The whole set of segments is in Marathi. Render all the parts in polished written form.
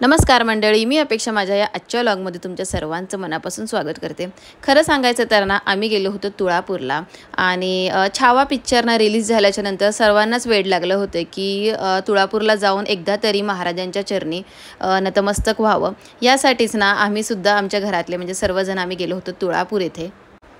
नमस्कार मंडळी, मी अपेक्षा माझ्या या आजच्या व्लॉगमध्ये तुमच्या सर्वांचं मनापासून स्वागत करते। खरं सांगायचं तर ना, आम्ही गेलो होतो तुळापूरला आणि छावा पिक्चरनं रिलीज झाल्याच्या नंतर सर्वांनाच वेड लागलं होतं की तुळापूरला जाऊन एकदा तरी महाराजांच्या चरणी नतमस्तक व्हावं। यासाठीच ना आम्ही सुद्धा आमच्या घरातले म्हणजे सर्वजण आम्ही गेलो होतो तुळापूर येथे।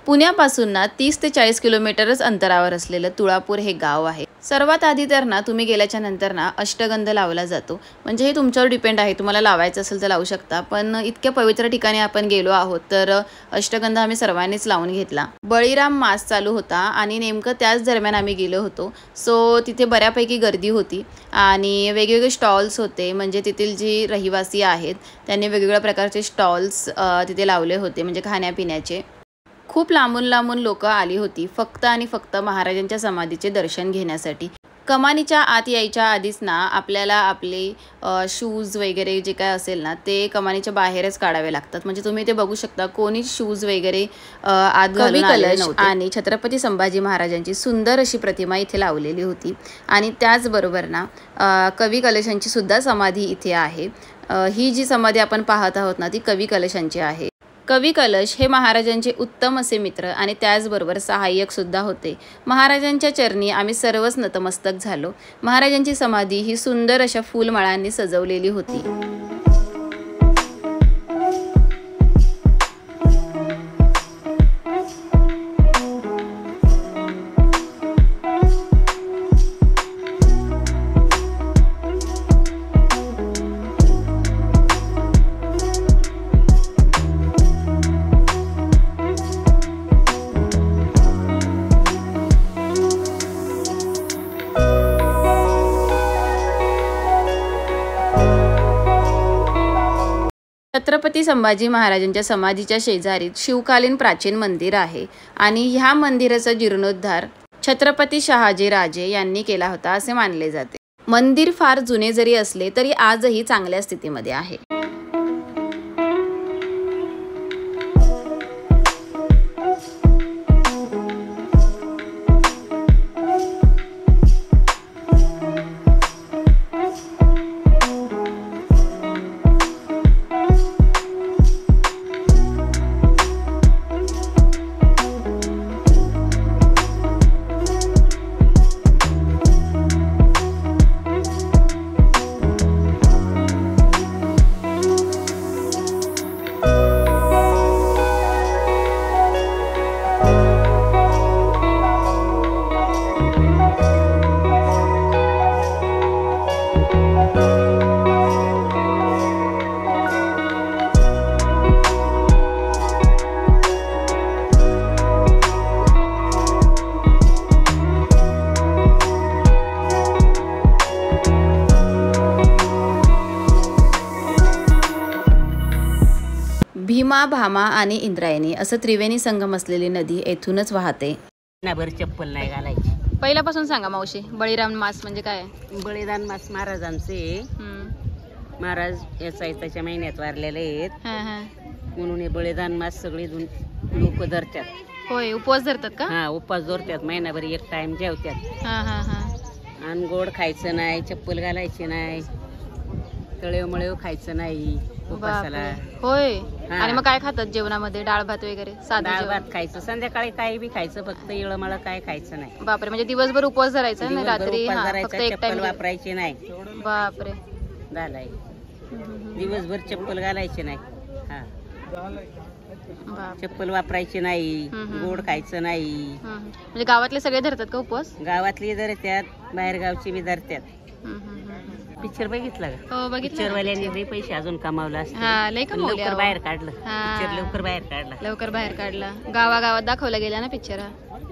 पुण्यापासून ना 30 ते 40 किलोमीटरच अंतरावर असलेलं तुळापूर हे गाव आहे। सर्वात आधी तर ना तुम्ही गेल्याच्या नंतर ना अष्टगंध लावला जातो, म्हणजे हे तुमच्यावर डिपेंड आहे, तुम्हाला लावायचं असेल तर लावू शकता। पण इतक्या पवित्र ठिकाणी आपण गेलो आहोत तर अष्टगंध आम्ही सर्वांनीच लावून घेतला। बळीराम मास चालू होता आणि नेमकं त्याच दरम्यान आम्ही गेलो होतो। सो तिथे बऱ्यापैकी गर्दी होती आणि वेगवेगळे स्टॉल्स होते, म्हणजे तेथील जी रहिवासी आहेत त्यांनी वेगवेगळ्या प्रकारचे स्टॉल्स तिथे लावले होते, म्हणजे खाण्यापिण्याचे। खूप लांबून लांबून लोक आली होती फक्त आणि फक्त महाराजांच्या समाधीचे दर्शन घेण्यासाठी। कमानीच्या आत यायच्या आधीच ना आपल्याला आपले शूज वगैरे जे काय असेल ना ते कमानीच्या बाहेरच काढावे लागतात, म्हणजे तुम्ही ते बघू शकता कोणी शूज वगैरे आत घालून आलेले नव्हते। आणि छत्रपती संभाजी महाराजांची सुंदर अशी प्रतिमा इथे लावलेली होती आणि त्याचबरोबर ना कवी कलशांची सुद्धा समाधी इथे आहे। ही जी समाधी आपण पाहत आहोत ना ती कवी कलशांची आहे। कवी कलश हे महाराजांचे उत्तम असे मित्र आणि त्याचबरोबर सहाय्यक सुद्धा होते। महाराजांच्या चरणी आम्ही सर्वच नतमस्तक झालो। महाराजांची समाधी ही सुंदर अशा फुलमाळांनी सजवलेली होती। छत्रपती संभाजी महाराजांच्या समाधीच्या शेजारीत शिवकालीन प्राचीन मंदिर आहे आणि ह्या मंदिराचा जीर्णोद्धार छत्रपती शहाजी राजे यांनी केला होता असे मानले जाते। मंदिर फार जुने जरी असले तरी आजही चांगल्या स्थितीमध्ये आहे। भीमा, भामा आणि इंद्रायणी असं त्रिवेणी संगम असलेली नदी येथूनच वाहते। नाभर चप्पल नाही घालायची। पहिल्यापासून सांगा मावशी, बळीराम मास म्हणजे काय? बळीराम मास महाराजांचे महाराज या चैत्राच्या महिन्यात वारलेले आहेत म्हणून हे बळीदान मास सगळे लोक धरतात। होय, उपवास धरतात का? हा, उपवास धरतात, महिनाभर एक टाइम जेवतात। आणि गोड खायचं नाही, चप्पल घालायची नाही, तळेव मळेव खायचं नाही उपासाला। होय, आणि मग काय खातात जेवणामध्ये? डाळ भात वगैरे? डाळ भात खायचं, संध्याकाळी काही बी खायचं, फक्त इळमळ काय खायचं नाही। बापरे, म्हणजे दिवसभर उपवास धरायचा आणि रात्री फक्त एक टाइम वापरायची नाही। बापरे, झालाय दिवसभर चप्पल घालायची नाही। हा, चप्पल वापरायची नाही, गोड खायचं नाही। म्हणजे गावातले सगळे धरतात का उपवास? गावातली धरतात, बाहेर गावची बी धरतात। पिक्चर बघितला का? हो, बघितलं। पिक्चर वाल्यांनी लई पैसे अजून कमावला असतं। लवकर बाहेर काढलं पिक्चर, लवकर बाहेर काढला। गावागावात दाखवला गेला ना पिक्चर,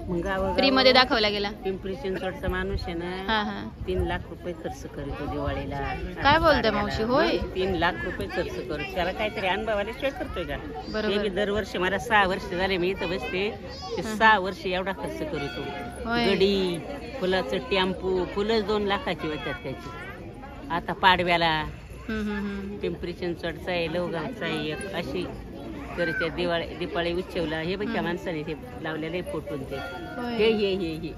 मग फ्री मध्ये दाखवला गेला। पिंपरी चिंचवडचा माणूस आहे ना 3 लाख रुपये खर्च करतो दिवाळीला। काय बोलताय मावशी? होय, 3 लाख रुपये खर्च करतो, त्याला काहीतरी अनुभवाला सोय करतोय का? बरोबर, दरवर्षी मला 6 वर्ष झाले मी इथं बसते, 6 वर्ष एवढा खर्च करतो। गडी, फुलाचं टेम्पो, फुलंच 2 लाखाची होतात त्याची। आता पाडव्याला पिंपरी चिंचवडचा आहे, लवगावचा आहे, एक अशी करते दिवाळी उत्सवला। हे बघ त्या माणसाने ते लावलेले फोटो, ते हे हे हे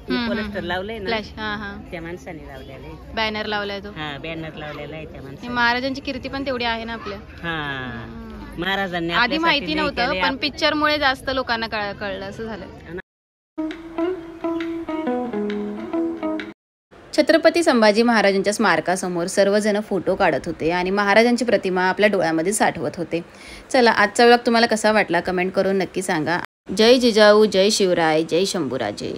पोस्टर लावलंय ना, फ्लॅश. हा हा, त्या माणसाने लावलेलं आहे. बॅनर लावलाय तो. हा, बॅनर लावलेला आहे त्या माणसाने. महाराजांची कीर्ती पण तेवढी आहे ना आपल्या. हा, महाराजांनी आधी आपल्यासाठी माहिती लई नव्हतं, केलंय. पण पिक्चर मुळे जास्त लोकांना कळलं असं झालं. छत्रपती संभाजी महाराजांच्या स्मारकासमोर सर्वजण फोटो काढत होते आणि महाराजांची प्रतिमा आपल्या डोळ्यामध्ये साठवत होते. चला, आजचा व्लॉग तुम्हाला कसा वाटला कमेंट करून नक्की सांगा. जय जिजाऊ, जय शिवराय, जय शंभूराजे.